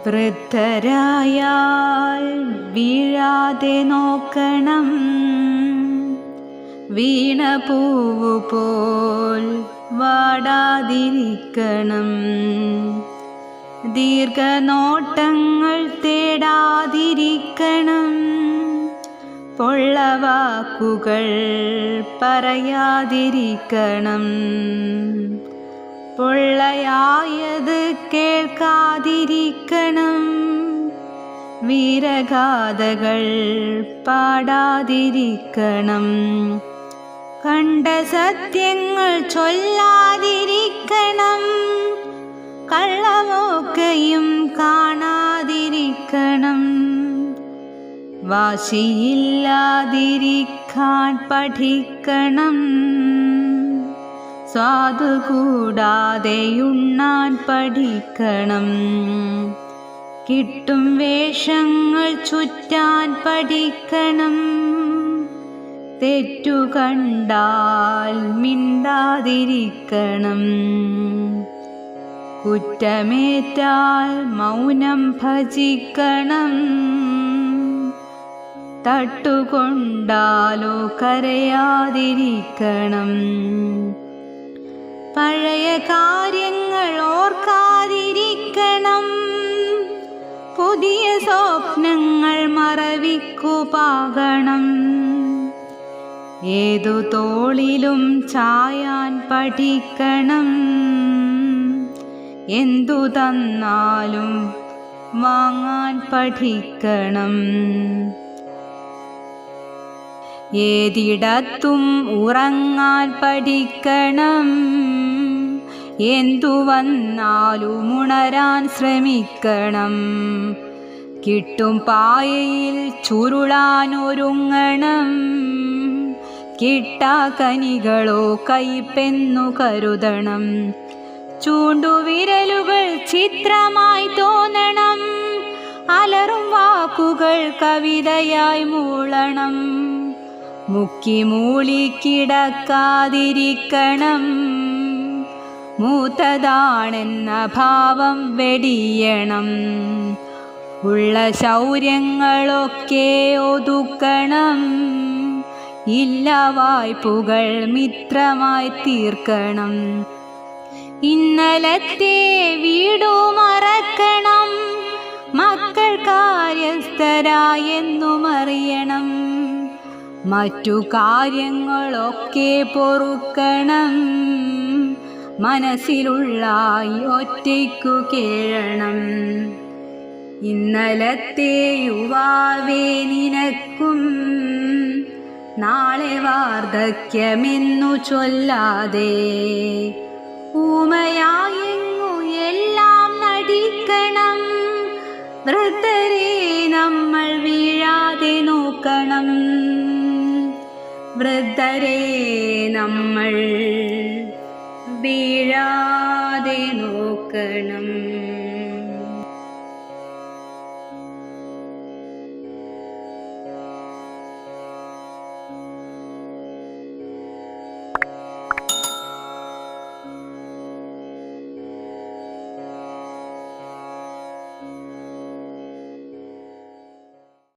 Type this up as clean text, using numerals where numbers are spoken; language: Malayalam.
വൃദ്ധരായാൽ വീഴാതെ നോക്കണം, വീണ പൂവു പോൽ വാടാതിരിക്കണം. ദീർഘനോട്ടങ്ങൾ തേടാതിരിക്കണം, പൊള്ളവാക്കുകൾ പറയാതിരിക്കണം. പൊള്ളയായത് കേൾക്കാതിരിക്കണം, വീരഗാഥകൾ പാടാതിരിക്കണം. കണ്ട സത്യങ്ങൾ ചൊല്ലാതിരിക്കണം, കള്ളമൊക്കെയും കാണാതിരിക്കണം. വാശിയില്ലാതിരിക്കാൻ പഠിക്കണം, സ്വാദു കൂടാതെയുണ്ണാൻ പഠിക്കണം. കിട്ടും വേഷങ്ങൾ ചുറ്റാൻ പഠിക്കണം, തെറ്റു കണ്ടാൽ മിണ്ടാതിരിക്കണം. കുറ്റമേറ്റാൽ മൗനം ഭജിക്കണം, തട്ടുകൊണ്ടാലോ കരയാതിരിക്കണം. പഴയ കാര്യങ്ങൾ ഓർക്കാതിരിക്കണം, പുതിയ സ്വപ്നങ്ങൾ മറവിക്കു പാകണം. ഏതു തോളിലും ചായാൻ പഠിക്കണം, എന്തു തന്നാലും വാങ്ങാൻ പഠിക്കണം. ഏതിടത്തും ഉറങ്ങാൻ പഠിക്കണം, എന്തു വന്നാലും ഉണരാൻ ശ്രമിക്കണം. കിട്ടും പായയിൽ ചുരുളാൻ ഒരുങ്ങണം, കിട്ടാക്കനികളോ കൈപ്പെന്നു കരുതണം. ചൂണ്ടുവിരലുകൾ ചിത്രമായി തോന്നണം, അലറും വാക്കുകൾ കവിതയായി മൂളണം. മുക്കി മൂളിക്കിടക്കാതിരിക്കണം, മൂത്തതാണെന്ന ഭാവം വെടിയണം. ഉള്ള ശൗര്യങ്ങളൊക്കെ ഒതുക്കണം, ഇല്ല വായ്പുകൾ മിത്രമായി തീർക്കണം. ഇന്നലത്തെ വീടു മറക്കണം, മക്കൾ കാര്യസ്ഥരായെന്നും അറിയണം. മറ്റു കാര്യങ്ങളൊക്കെ പൊറുക്കണം, മനസ്സിലുള്ള ഒറ്റയ്ക്കു കേഴണം. ഇന്നലത്തെ യുവാവേ നിനക്കും നാളെ വാർദ്ധക്യമെന്നു ചൊല്ലാതെ, ഊമയായെങ്ങു എല്ലാം നടിക്കണം. വൃദ്ധരെ നമ്മൾ വീഴാതെ നോക്കണം, വൃദ്ധരെ നമ്മൾ വീഴാതെ നോക്കണം.